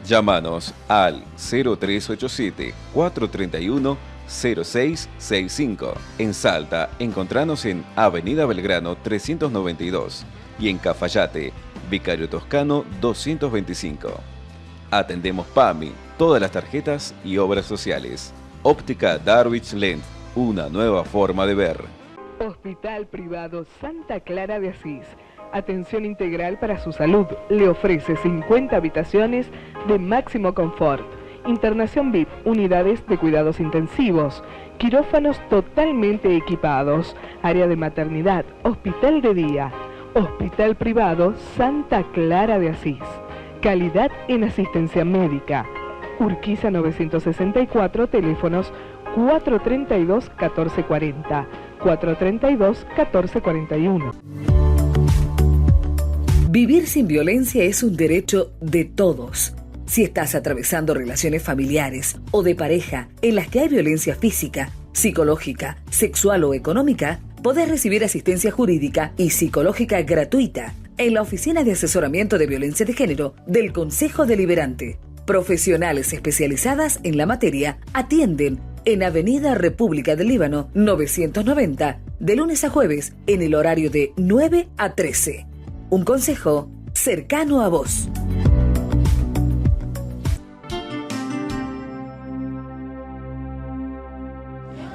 Llámanos al 0387-431-0665. En Salta, encontranos en Avenida Belgrano 392 y en Cafayate, Vicario Toscano 225. Atendemos PAMI, todas las tarjetas y obras sociales. Óptica Darwich Lens. una nueva forma de ver. Hospital Privado Santa Clara de Asís. Atención integral para su salud. Le ofrece 50 habitaciones de máximo confort. Internación VIP, unidades de cuidados intensivos, quirófanos totalmente equipados, área de maternidad, hospital de día. Hospital Privado Santa Clara de Asís. Calidad en asistencia médica. Urquiza 964, teléfonos 432-1440, 432-1441. Vivir sin violencia es un derecho de todos. Si estás atravesando relaciones familiares o de pareja en las que hay violencia física, psicológica, sexual o económica, podés recibir asistencia jurídica y psicológica gratuita en la Oficina de Asesoramiento de Violencia de Género del Consejo Deliberante. Profesionales especializadas en la materia atienden en Avenida República del Líbano 990, de lunes a jueves, en el horario de 9 a 13. Un consejo cercano a vos.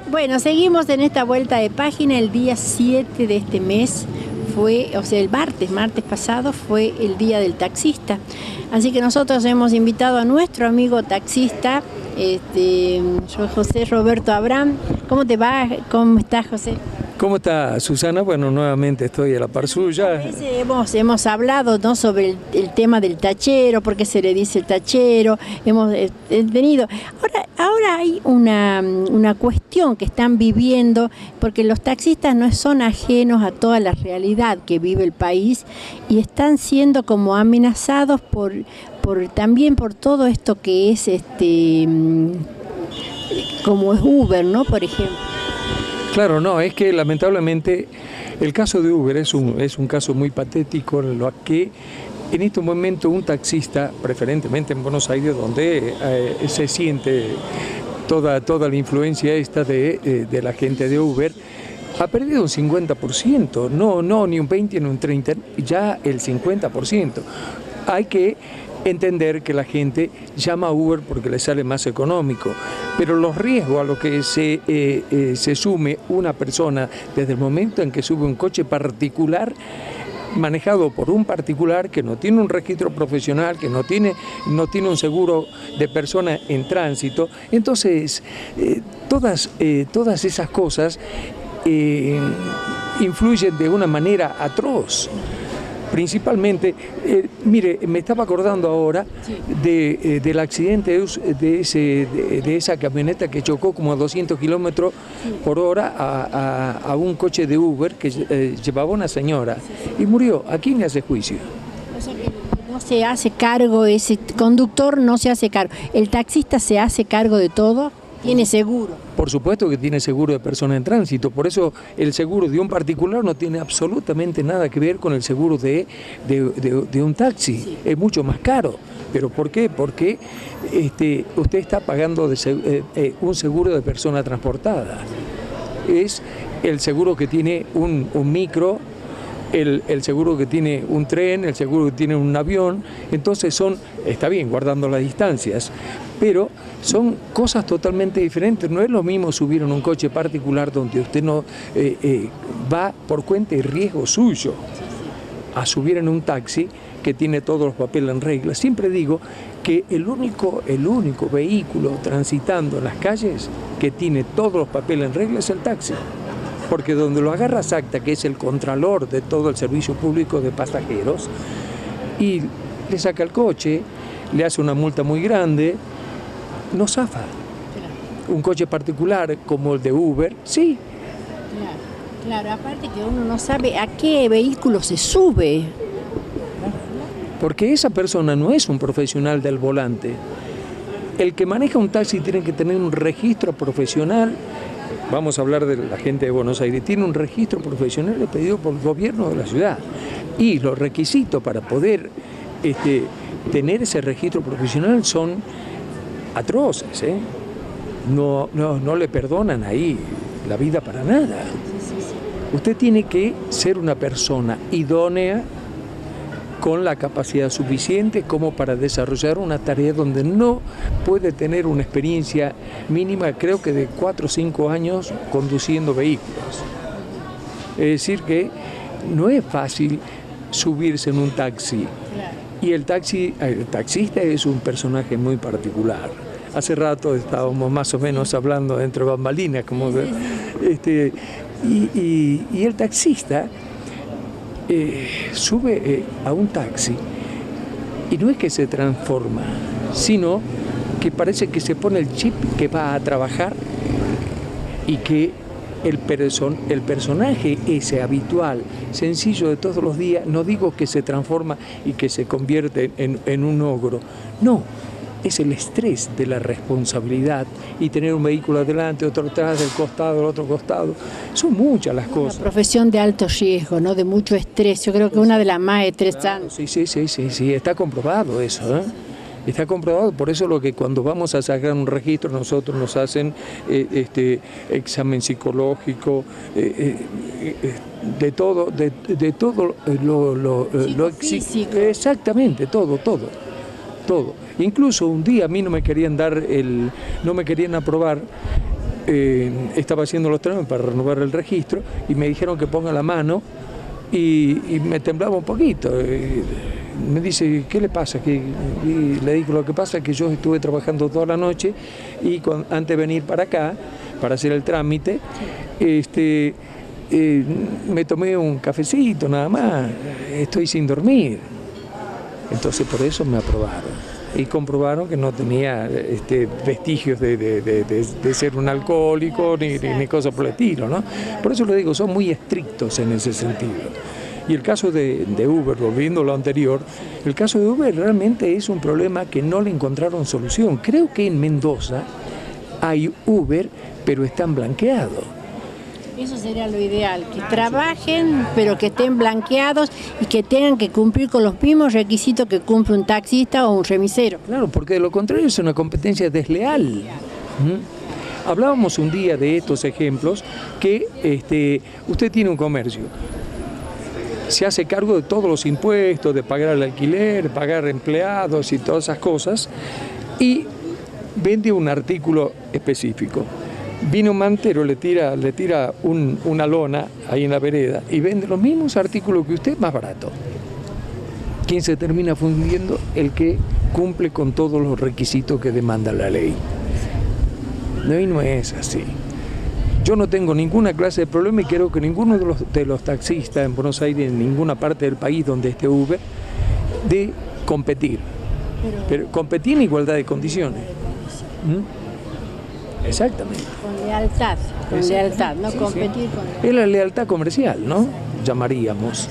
Bueno, seguimos en esta vuelta de página. El día 7 de este mes fue, o sea, el martes pasado fue el día del taxista. Así que nosotros hemos invitado a nuestro amigo taxista, José Roberto Abraham. ¿Cómo te va? ¿Cómo estás, José? ¿Cómo está, Susana? Bueno, nuevamente estoy a la par suya. Hemos hablado, ¿no?, sobre el tema del tachero, por qué se le dice el tachero. Hemos tenido. Ahora hay una cuestión que están viviendo, porque los taxistas no son ajenos a toda la realidad que vive el país y están siendo como amenazados también por todo esto que es como es Uber, ¿no?, por ejemplo. Claro, no, es que lamentablemente el caso de Uber es un caso muy patético, en lo que en este momento un taxista, preferentemente en Buenos Aires, donde se siente toda la influencia esta de la gente de Uber, ha perdido un 50%, no ni un 20 ni un 30, ya el 50%. Hay que entender que la gente llama a Uber porque le sale más económico, pero los riesgos a los que se sume una persona desde el momento en que sube un coche particular manejado por un particular que no tiene un registro profesional, que no tiene un seguro de persona en tránsito, entonces todas esas cosas influyen de una manera atroz. Principalmente, mire, me estaba acordando ahora del accidente de esa camioneta que chocó como a 200 kilómetros por hora a un coche de Uber que llevaba una señora y murió. ¿A quién le hace juicio? O sea que no se hace cargo, ese conductor no se hace cargo. ¿El taxista se hace cargo de todo? ¿Tiene seguro? Por supuesto que tiene seguro de persona en tránsito, por eso el seguro de un particular no tiene absolutamente nada que ver con el seguro de un taxi, sí. Es mucho más caro. ¿Pero por qué? Porque usted está pagando un seguro de persona transportada. Es el seguro que tiene un micro, el seguro que tiene un tren, el seguro que tiene un avión. Entonces está bien, guardando las distancias, pero son cosas totalmente diferentes. No es lo mismo subir en un coche particular donde usted no va por cuenta y riesgo suyo, a subir en un taxi que tiene todos los papeles en regla. Siempre digo que el único vehículo transitando en las calles que tiene todos los papeles en regla es el taxi. Porque donde lo agarra SACTA, que es el contralor de todo el servicio público de pasajeros, y le saca el coche, le hace una multa muy grande, no zafa. Claro. Un coche particular como el de Uber, sí. Claro, aparte que uno no sabe a qué vehículo se sube. Porque esa persona no es un profesional del volante. El que maneja un taxi tiene que tener un registro profesional. Vamos a hablar de la gente de Buenos Aires. Tiene un registro profesional pedido por el gobierno de la ciudad. Y los requisitos para poder tener ese registro profesional son atroces. No le perdonan ahí la vida para nada. Usted tiene que ser una persona idónea, con la capacidad suficiente como para desarrollar una tarea donde no puede tener una experiencia mínima, creo que de 4 o 5 años conduciendo vehículos. Es decir que no es fácil subirse en un taxi. Y el taxista es un personaje muy particular. Hace rato estábamos más o menos hablando entre bambalinas, como y el taxista sube a un taxi y no es que se transforma, sino que parece que se pone el chip que va a trabajar y que el personaje ese habitual, sencillo de todos los días, no digo que se transforma y que se convierte en un ogro, no, es el estrés de la responsabilidad y tener un vehículo adelante, otro atrás, del costado, el otro costado, son muchas las cosas. Una profesión de alto riesgo, ¿no? De mucho estrés, yo creo que una de las más estresantes. Sí, está comprobado eso, ¿eh? Está comprobado, por eso lo que cuando vamos a sacar un registro nosotros nos hacen examen psicológico, de todo lo físico. Exactamente, todo. Incluso un día a mí no me querían aprobar, estaba haciendo los trámites para renovar el registro y me dijeron que ponga la mano y me temblaba un poquito. Me dice, ¿qué le pasa? Y le digo, lo que pasa es que yo estuve trabajando toda la noche y antes de venir para acá, para hacer el trámite, me tomé un cafecito nada más, estoy sin dormir. Entonces por eso me aprobaron. Y comprobaron que no tenía vestigios de ser un alcohólico ni cosas por el estilo, ¿no? Por eso le digo, son muy estrictos en ese sentido. Y el caso de Uber, volviendo a lo anterior, el caso de Uber realmente es un problema que no le encontraron solución. Creo que en Mendoza hay Uber, pero están blanqueados. Eso sería lo ideal, que trabajen, pero que estén blanqueados y que tengan que cumplir con los mismos requisitos que cumple un taxista o un remisero. Claro, porque de lo contrario es una competencia desleal. Hablábamos un día de estos ejemplos, que usted tiene un comercio, se hace cargo de todos los impuestos, de pagar el alquiler, pagar empleados y todas esas cosas, y vende un artículo específico. Viene un mantero, le tira una lona ahí en la vereda y vende los mismos artículos que usted más barato. ¿Quién se termina fundiendo? El que cumple con todos los requisitos que demanda la ley. No, y no es así. Yo no tengo ninguna clase de problema y creo que ninguno de los taxistas en Buenos Aires, en ninguna parte del país donde esté Uber, de competir. Pero competir en igualdad de condiciones. Exactamente. Con lealtad, no competir con lealtad. Es la lealtad comercial, ¿no? Llamaríamos.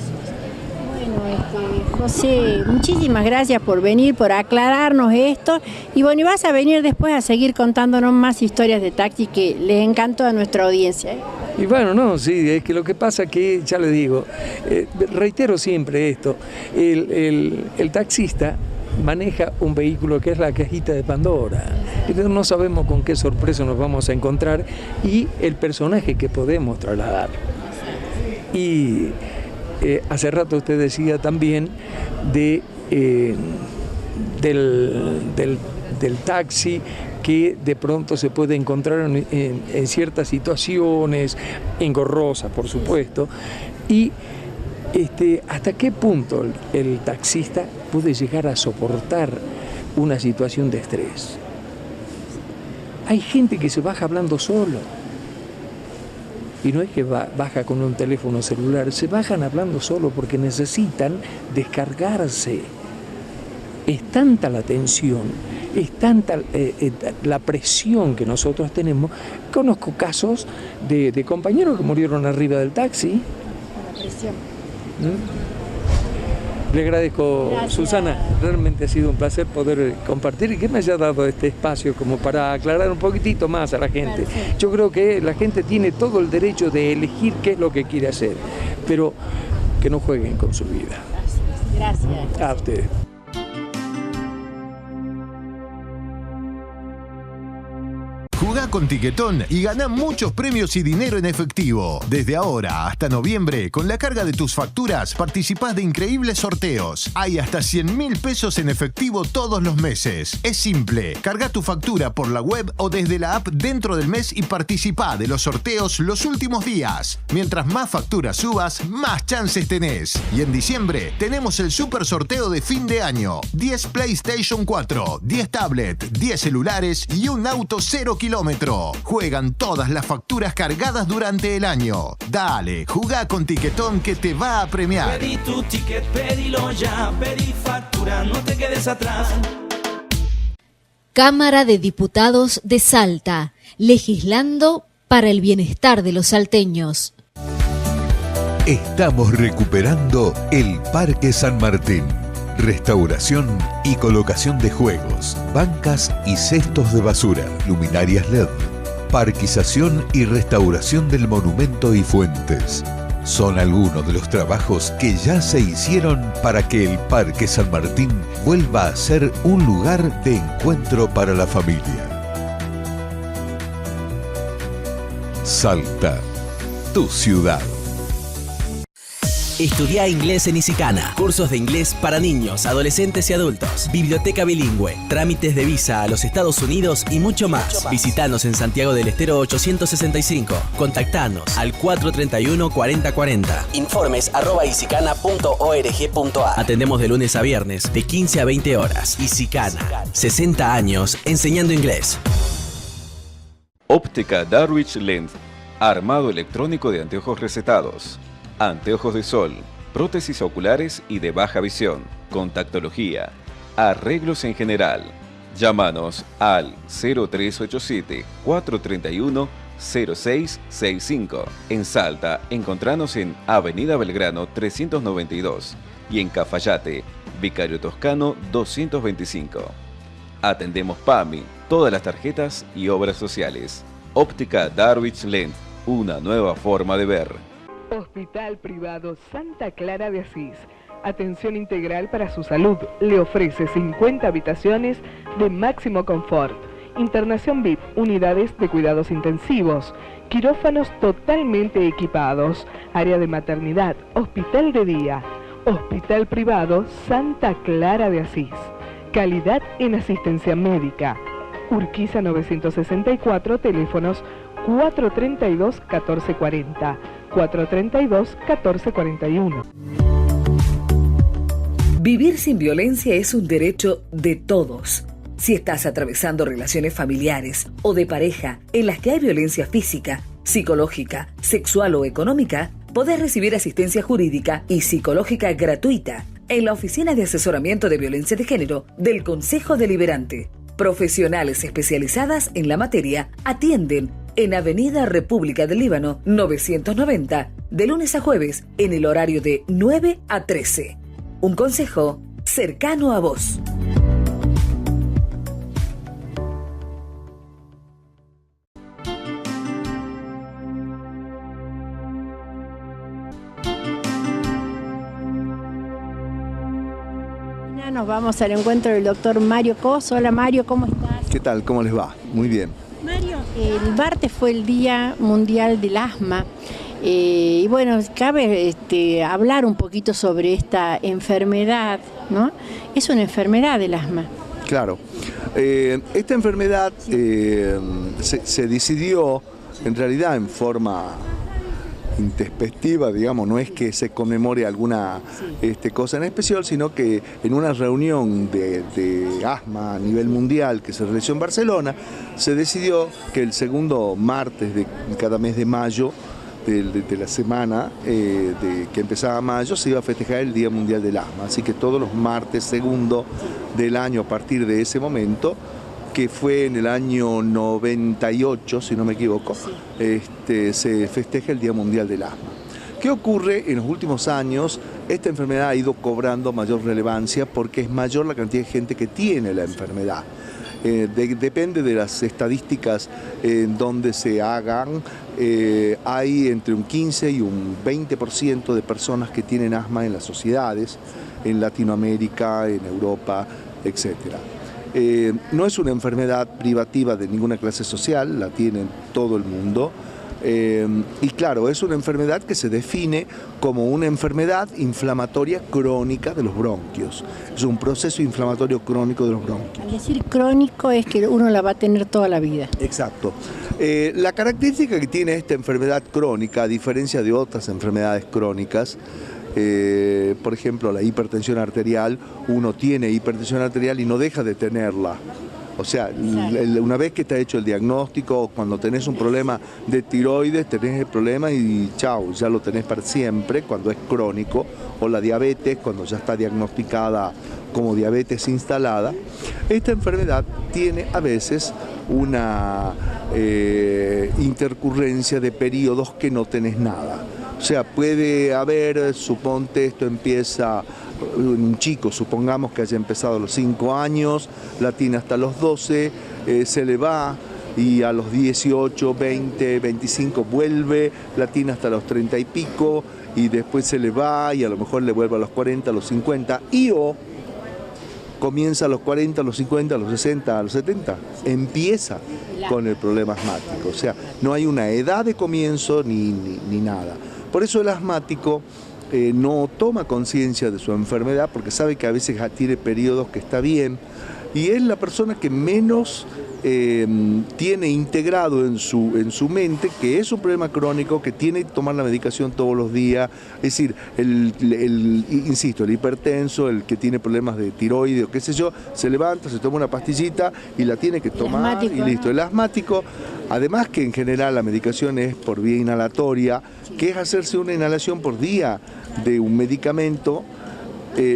Bueno, José, muchísimas gracias por venir, por aclararnos esto. Y bueno, y vas a venir después a seguir contándonos más historias de taxi que les encantó a nuestra audiencia, ¿eh? Y bueno, no, sí, es que lo que pasa que, ya le digo, reitero siempre esto, el taxista maneja un vehículo que es la cajita de Pandora. Entonces no sabemos con qué sorpresa nos vamos a encontrar y el personaje que podemos trasladar. Y hace rato usted decía también del taxi que de pronto se puede encontrar en ciertas situaciones, engorrosas por supuesto, y hasta qué punto el taxista puede llegar a soportar una situación de estrés. Hay gente que se baja hablando solo. Y no es que baja con un teléfono celular, se bajan hablando solo porque necesitan descargarse. Es tanta la tensión, es tanta la presión que nosotros tenemos. Conozco casos de compañeros que murieron arriba del taxi. La presión. Le agradezco, gracias. Susana, realmente ha sido un placer poder compartir y que me haya dado este espacio como para aclarar un poquitito más a la gente. Perfecto. Yo creo que la gente tiene todo el derecho de elegir qué es lo que quiere hacer, pero que no jueguen con su vida. Gracias. A usted. Jugá con Tiquetón y gana muchos premios y dinero en efectivo. Desde ahora hasta noviembre, con la carga de tus facturas, participás de increíbles sorteos. Hay hasta 100.000 pesos en efectivo todos los meses. Es simple, carga tu factura por la web o desde la app dentro del mes y participá de los sorteos los últimos días. Mientras más facturas subas, más chances tenés. Y en diciembre tenemos el super sorteo de fin de año. 10 PlayStation 4, 10 tablet, 10 celulares y un auto 0 kilómetro. Juegan todas las facturas cargadas durante el año. Dale, jugá con Tiquetón que te va a premiar. Pedí tu ticket, pedilo ya, pedí factura, no te quedes atrás. Cámara de Diputados de Salta, legislando para el bienestar de los salteños. Estamos recuperando el Parque San Martín. Restauración y colocación de juegos, bancas y cestos de basura, luminarias LED, parquización y restauración del monumento y fuentes. Son algunos de los trabajos que ya se hicieron para que el Parque San Martín vuelva a ser un lugar de encuentro para la familia. Salta, tu ciudad. Estudia inglés en Isicana. Cursos de inglés para niños, adolescentes y adultos. Biblioteca bilingüe. Trámites de visa a los Estados Unidos y mucho más. Visítanos en Santiago del Estero 865. Contactanos al 431-4040. Informes @isicana.org.ar. Atendemos de lunes a viernes de 15 a 20 horas. Isicana. 60 años enseñando inglés. Óptica Darwich Lens. Armado electrónico de anteojos recetados. Anteojos de sol, prótesis oculares y de baja visión, contactología, arreglos en general. Llámanos al 0387-431-0665. En Salta, encontranos en Avenida Belgrano 392 y en Cafayate, Vicario Toscano 225. Atendemos PAMI, todas las tarjetas y obras sociales. Óptica Darwich Lens, una nueva forma de ver. Hospital Privado Santa Clara de Asís. Atención integral para su salud. Le ofrece 50 habitaciones de máximo confort. Internación VIP, unidades de cuidados intensivos, quirófanos totalmente equipados, área de maternidad, hospital de día. Hospital Privado Santa Clara de Asís. Calidad en asistencia médica. Urquiza 964, teléfonos 432-1440, 432-1441. Vivir sin violencia es un derecho de todos. Si estás atravesando relaciones familiares o de pareja en las que hay violencia física, psicológica, sexual o económica, podés recibir asistencia jurídica y psicológica gratuita en la Oficina de Asesoramiento de Violencia de Género del Consejo Deliberante. Profesionales especializadas en la materia atienden en Avenida República del Líbano 990, de lunes a jueves, en el horario de 9 a 13. Un consejo cercano a vos. Nos vamos al encuentro del doctor Mario Cos. Hola Mario, ¿cómo estás? ¿Qué tal? ¿Cómo les va? Muy bien. Mario, el martes fue el Día Mundial del Asma. Y bueno, cabe hablar un poquito sobre esta enfermedad, ¿no? Es una enfermedad el asma. Claro. Esta enfermedad se decidió en realidad en forma intempestiva, digamos, no es que se conmemore alguna cosa en especial, sino que en una reunión de asma a nivel mundial que se realizó en Barcelona, se decidió que el segundo martes de cada mes de mayo, de la semana que empezaba mayo, se iba a festejar el Día Mundial del Asma. Así que todos los martes segundo del año a partir de ese momento, que fue en el año 98, si no me equivoco, se festeja el Día Mundial del Asma. ¿Qué ocurre? En los últimos años esta enfermedad ha ido cobrando mayor relevancia porque es mayor la cantidad de gente que tiene la enfermedad. Depende de las estadísticas en donde se hagan, hay entre un 15 y un 20% de personas que tienen asma en las sociedades, en Latinoamérica, en Europa, etc. No es una enfermedad privativa de ninguna clase social, la tiene todo el mundo. Y claro, es una enfermedad que se define como una enfermedad inflamatoria crónica de los bronquios. Es un proceso inflamatorio crónico de los bronquios. Al decir crónico es que uno la va a tener toda la vida. Exacto. La característica que tiene esta enfermedad crónica, a diferencia de otras enfermedades crónicas, por ejemplo, la hipertensión arterial, uno tiene hipertensión arterial y no deja de tenerla. O sea, una vez que está hecho el diagnóstico, cuando tenés un problema de tiroides, tenés el problema y chao, ya lo tenés para siempre cuando es crónico, o la diabetes, cuando ya está diagnosticada como diabetes instalada. Esta enfermedad tiene a veces una intercurrencia de periodos que no tenés nada. O sea, puede haber, suponte, esto empieza un chico, supongamos que haya empezado a los 5 años, la tiene hasta los 12, se le va y a los 18, 20, 25 vuelve, la tiene hasta los 30 y pico y después se le va y a lo mejor le vuelve a los 40, a los 50 y o comienza a los 40, a los 50, a los 60, a los 70, empieza con el problema asmático. O sea, no hay una edad de comienzo ni nada. Por eso el asmático no toma conciencia de su enfermedad porque sabe que a veces tiene periodos que está bien y es la persona que menos tiene integrado en su mente que es un problema crónico, que tiene que tomar la medicación todos los días. Es decir, insisto, el hipertenso, el que tiene problemas de tiroides o qué sé yo, se levanta, se toma una pastillita y la tiene que tomar y listo. El asmático, además que en general la medicación es por vía inhalatoria, que es hacerse una inhalación por día de un medicamento,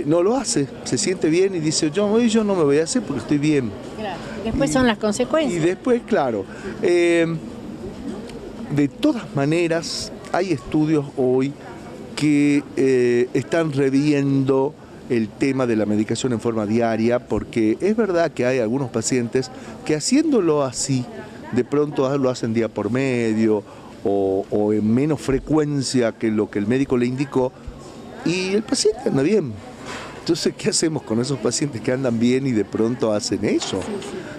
no lo hace, se siente bien y dice, yo no me voy a hacer porque estoy bien. Claro. Después son las consecuencias. Y después, claro, de todas maneras, hay estudios hoy que están reviendo el tema de la medicación en forma diaria, porque es verdad que hay algunos pacientes que haciéndolo así, de pronto lo hacen día por medio o en menos frecuencia que lo que el médico le indicó, y el paciente anda bien. Entonces, ¿qué hacemos con esos pacientes que andan bien y de pronto hacen eso?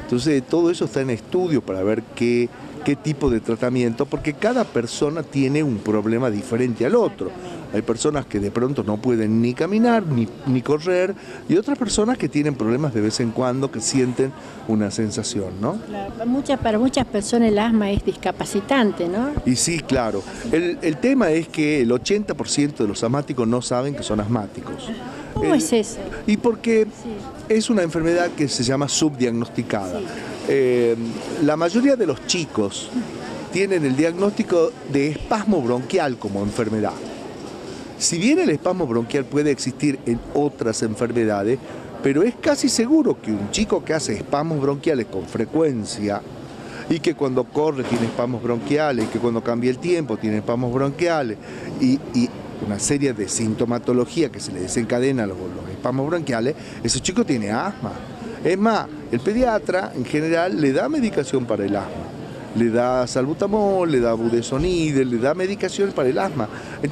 Entonces, todo eso está en estudio para ver qué tipo de tratamiento, porque cada persona tiene un problema diferente al otro. Hay personas que de pronto no pueden ni caminar, ni correr, y otras personas que tienen problemas de vez en cuando, que sienten una sensación, ¿no? Claro, para muchas personas el asma es discapacitante, ¿no? Y sí, claro. El tema es que el 80% de los asmáticos no saben que son asmáticos. ¿Cómo es eso? Y porque es una enfermedad que se llama subdiagnosticada. La mayoría de los chicos tienen el diagnóstico de espasmo bronquial como enfermedad. Si bien el espasmo bronquial puede existir en otras enfermedades, pero es casi seguro que un chico que hace espasmos bronquiales con frecuencia y que cuando corre tiene espasmos bronquiales, y que cuando cambia el tiempo tiene espasmos bronquiales y una serie de sintomatología que se le desencadena a los espasmos bronquiales, ese chico tiene asma. Es más, el pediatra en general le da medicación para el asma. Le da salbutamol, le da budesonide, le da medicación para el asma,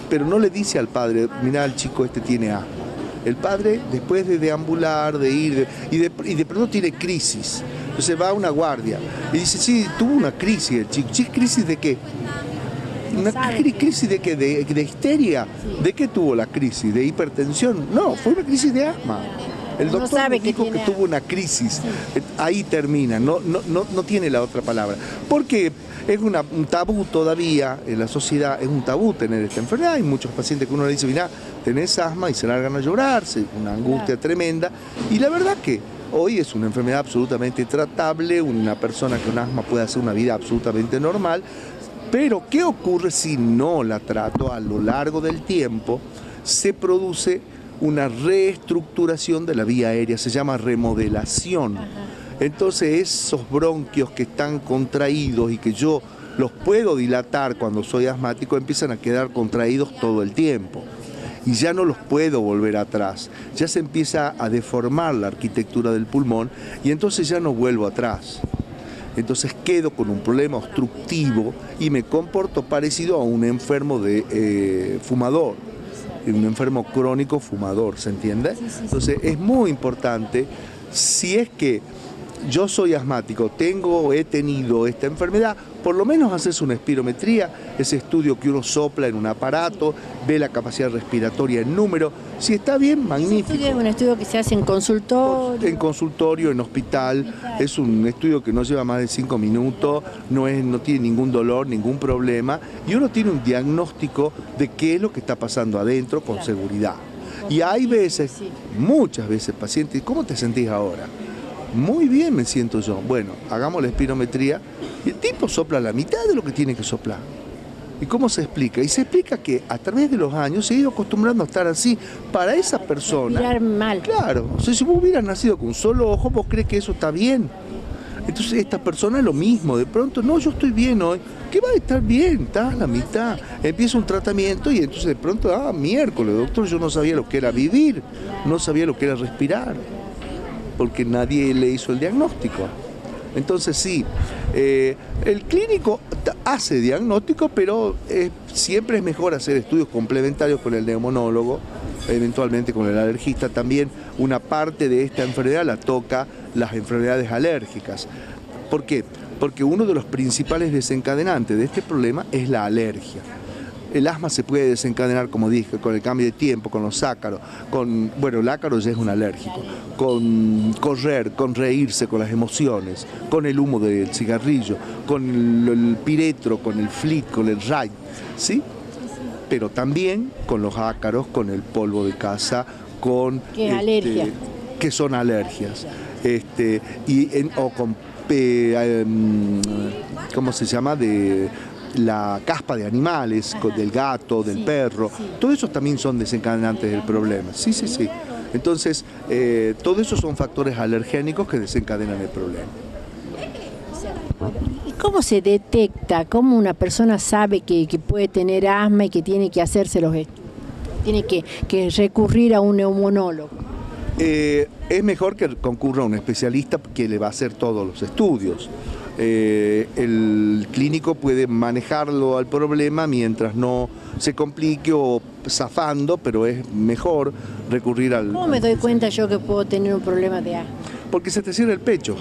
pero no le dice al padre, mirá, el chico este tiene asma. El padre, después de deambular, de ir, y de pronto tiene crisis, entonces va a una guardia y dice, sí, tuvo una crisis el chico. ¿Sí, crisis de qué? ¿Una crisis de qué? ¿De histeria? ¿De qué tuvo la crisis? ¿De hipertensión? No, fue una crisis de asma. El doctor me dijo que tuvo una crisis, ahí termina, no tiene la otra palabra. Porque es un tabú todavía en la sociedad, es un tabú tener esta enfermedad. Hay muchos pacientes que uno le dice, mirá, tenés asma y se largan a llorar, una angustia tremenda. Y la verdad que hoy es una enfermedad absolutamente tratable, una persona con asma puede hacer una vida absolutamente normal. Pero, ¿qué ocurre si no la trato? A lo largo del tiempo se produce una reestructuración de la vía aérea, se llama remodelación. Entonces esos bronquios que están contraídos y que yo los puedo dilatar cuando soy asmático, empiezan a quedar contraídos todo el tiempo. Y ya no los puedo volver atrás. Ya se empieza a deformar la arquitectura del pulmón y entonces ya no vuelvo atrás. Entonces quedo con un problema obstructivo y me comporto parecido a un enfermo de fumador. Un enfermo crónico fumador, ¿se entiende? Entonces es muy importante, si es que yo soy asmático, he tenido esta enfermedad, por lo menos haces una espirometría, ese estudio que uno sopla en un aparato, ve la capacidad respiratoria en número, si está bien, magnífico. Es un estudio que se hace en consultorio. En consultorio, en hospital, es un estudio que no lleva más de 5 minutos, no tiene ningún dolor, ningún problema, y uno tiene un diagnóstico de qué es lo que está pasando adentro con seguridad. Y hay veces, muchas veces, pacientes, ¿cómo te sentís ahora? Muy bien me siento yo. Bueno, hagamos la espirometría y el tipo sopla la mitad de lo que tiene que soplar. ¿Y cómo se explica? Y se explica que a través de los años se ha ido acostumbrando a estar así. Para esa persona... Respirar mal. Claro. O sea, si vos hubieras nacido con un solo ojo, vos crees que eso está bien. Entonces esta persona es lo mismo. De pronto, no, yo estoy bien hoy. ¿Qué va a estar bien? Está a la mitad. Empieza un tratamiento y entonces de pronto, miércoles, doctor, yo no sabía lo que era vivir. No sabía lo que era respirar. Porque nadie le hizo el diagnóstico. Entonces sí, el clínico hace diagnóstico, pero siempre es mejor hacer estudios complementarios con el neumonólogo, eventualmente con el alergista. También una parte de esta enfermedad la toca las enfermedades alérgicas. ¿Por qué? Porque uno de los principales desencadenantes de este problema es la alergia. El asma se puede desencadenar, como dije, con el cambio de tiempo, con los ácaros, el ácaro ya es un alérgico, con correr, con reírse, con las emociones, con el humo del cigarrillo, con el piretro, con el flit, con el raid, ¿sí? Pero también con los ácaros, con el polvo de casa, con... ¿Qué alergia? Que son alergias. O con... ¿cómo se llama? De la caspa de animales, del gato, del perro, todo eso también son desencadenantes del problema. Sí. Entonces, todo eso son factores alergénicos que desencadenan el problema. ¿Y cómo se detecta? ¿Cómo una persona sabe que puede tener asma y que tiene que hacerse los estudios? Tiene que recurrir a un neumonólogo. Es mejor que concurra a un especialista que le va a hacer todos los estudios. El clínico puede manejarlo al problema mientras no se complique o zafando, pero es mejor recurrir al... ¿Cómo me doy cuenta yo que puedo tener un problema de asma? Porque se te cierra el pecho.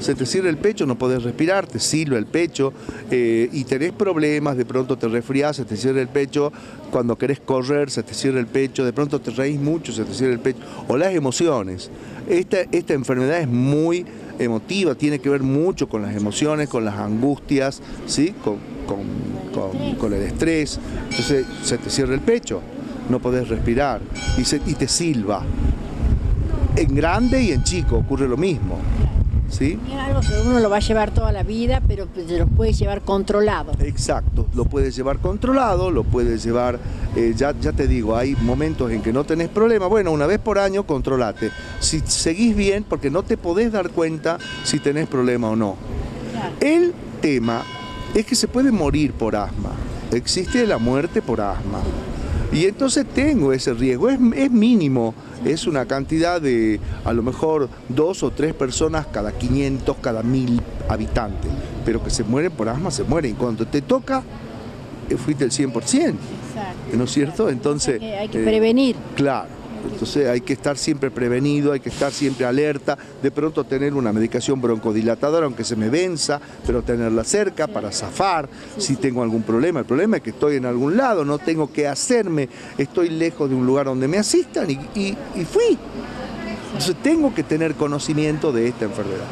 Se te cierra el pecho, no podés respirar, te silba el pecho y tenés problemas, de pronto te resfriás, se te cierra el pecho, cuando querés correr se te cierra el pecho, de pronto te reís mucho, se te cierra el pecho, o las emociones. Esta enfermedad es muy emotiva, tiene que ver mucho con las emociones, con las angustias, ¿sí? con el estrés, entonces se te cierra el pecho, no podés respirar y te silba. En grande y en chico ocurre lo mismo. ¿Sí? Es algo que uno lo va a llevar toda la vida, pero se lo puede llevar controlado. Exacto, lo puedes llevar controlado, lo puedes llevar, ya te digo, hay momentos en que no tenés problema, bueno, una vez por año controlate. Si seguís bien, porque no te podés dar cuenta si tenés problema o no. Claro. El tema es que se puede morir por asma, existe la muerte por asma. Y entonces tengo ese riesgo, es mínimo, es una cantidad de a lo mejor 2 o 3 personas cada 500, cada 1000 habitantes, pero que se mueren por asma, se mueren. Y cuando te toca, fuiste el 100%, exacto, ¿no es cierto? Entonces hay que prevenir. Claro, entonces hay que estar siempre prevenido, hay que estar siempre alerta, de pronto tener una medicación broncodilatadora, aunque se me venza, pero tenerla cerca para zafar si tengo algún problema. El problema es que estoy en algún lado, no tengo que hacerme, estoy lejos de un lugar donde me asistan y fui. Entonces tengo que tener conocimiento de esta enfermedad.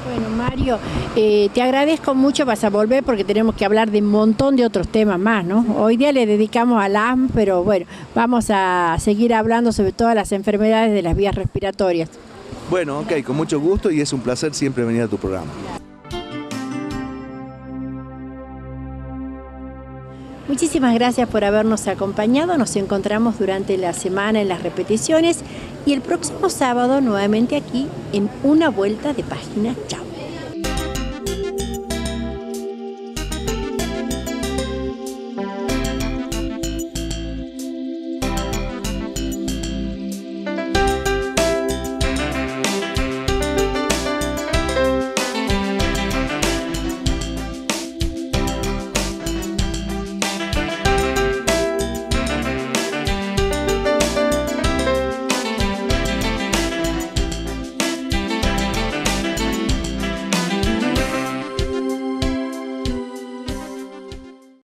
Bueno, Mario, te agradezco mucho, vas a volver porque tenemos que hablar de un montón de otros temas más, ¿no? Hoy día le dedicamos al asma, pero bueno, vamos a seguir hablando sobre todas las enfermedades de las vías respiratorias. Bueno, ok, con mucho gusto y es un placer siempre venir a tu programa. Muchísimas gracias por habernos acompañado, nos encontramos durante la semana en las repeticiones y el próximo sábado nuevamente aquí en Una Vuelta de Página. Chao.